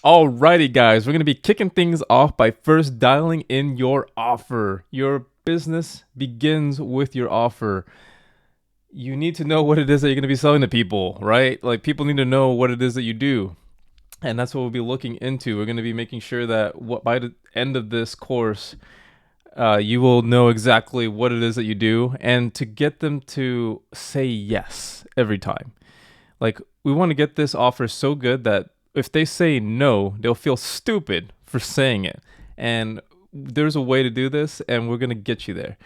Alrighty, guys, we're going to be kicking things off by first dialing in your offer. Your business begins with your offer. You need to know what it is that you're going to be selling to people, right? Like, people need to know what it is that you do. And that's what we'll be looking into. We're going to be making sure that by the end of this course, you will know exactly what it is that you do, and to get them to say yes every time. Like, we want to get this offer so good that if they say no, they'll feel stupid for saying it. And there's a way to do this, and we're going to get you there.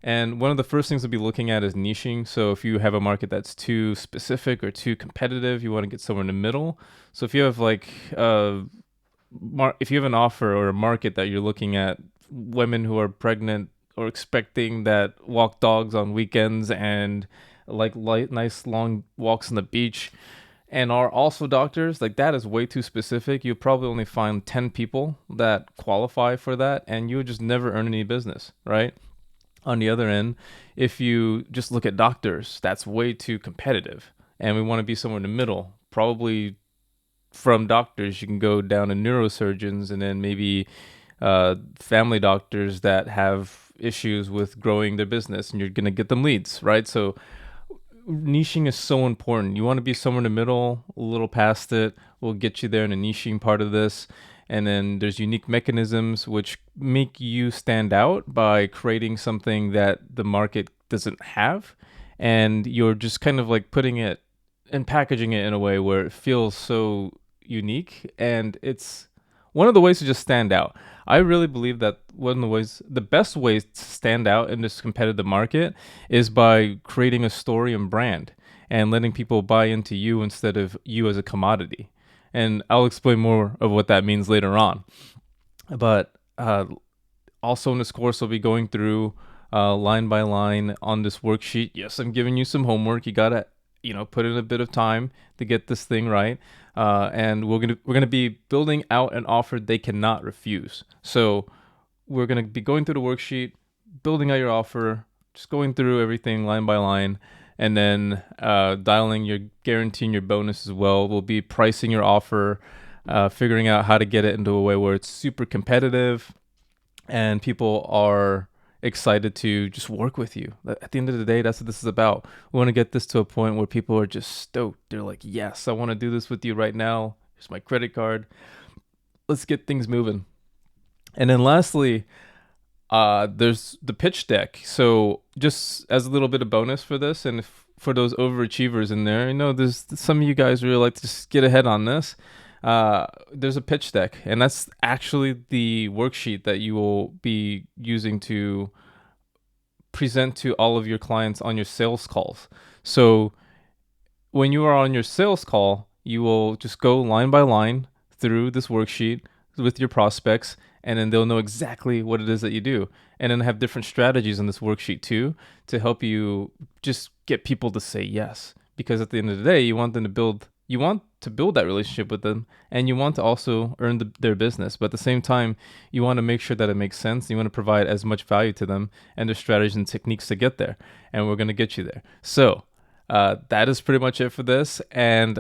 And one of the first things we'll be looking at is niching. So if you have a market that's too specific or too competitive, you want to get somewhere in the middle. So if you have if you have an offer or a market that you're looking at, women who are pregnant or expecting that walk dogs on weekends and like light, nice long walks on the beach, and are also doctors, like, that is way too specific. You'll probably only find 10 people that qualify for that, and you would just never earn any business, right? On the other end, if you just look at doctors, that's way too competitive. And we want to be somewhere in the middle. Probably from doctors, you can go down to neurosurgeons, and then maybe family doctors that have issues with growing their business, and you're going to get them leads, right? So niching is so important. You want to be somewhere in the middle, a little past it. We'll get you there in the niching part of this. And then there's unique mechanisms which make you stand out by creating something that the market doesn't have. And you're just kind of like putting it and packaging it in a way where it feels so unique. And it's one of the ways to just stand out. I really believe that the best ways to stand out in this competitive market is by creating a story and brand and letting people buy into you instead of you as a commodity. And I'll explain more of what that means later on. But also in this course, we'll be going through line by line on this worksheet. Yes, I'm giving you some homework. You gotta, put in a bit of time to get this thing right. And we're gonna be building out an offer they cannot refuse. So we're gonna be going through the worksheet, building out your offer, just going through everything line by line, and then guaranteeing your bonus as well. We'll be pricing your offer, figuring out how to get it into a way where it's super competitive and people are excited to just work with you. At the end of the day, that's what this is about. We want to get this to a point where people are just stoked. They're like, yes, I want to do this with you right now. Here's my credit card. Let's get things moving. And then lastly, there's the pitch deck. So just as a little bit of bonus for this, and for those overachievers in there, there's some of you guys really like to just get ahead on this. There's a pitch deck, and that's actually the worksheet that you will be using to present to all of your clients on your sales calls. So when you are on your sales call, you will just go line by line through this worksheet with your prospects, and then they'll know exactly what it is that you do. And then have different strategies in this worksheet too to help you just get people to say yes. Because at the end of the day, you want to build that relationship with them, and you want to also earn their business. But at the same time, you want to make sure that it makes sense. You want to provide as much value to them and their strategies and techniques to get there. And we're going to get you there. So that is pretty much it for this. And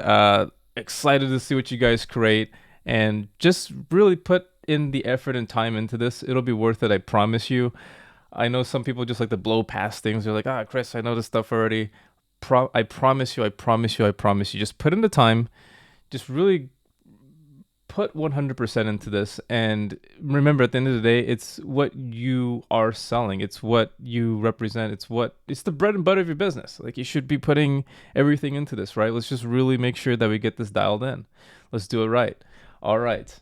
excited to see what you guys create, and just really put in the effort and time into this. It'll be worth it, I promise you. I know some people just like to blow past things. They're like, Chris, I know this stuff already. I promise you. Just put in the time. Just really put 100% into this. And remember, at the end of the day, it's what you are selling. It's what you represent. It's the bread and butter of your business. Like, you should be putting everything into this, right? Let's just really make sure that we get this dialed in. Let's do it right. All right.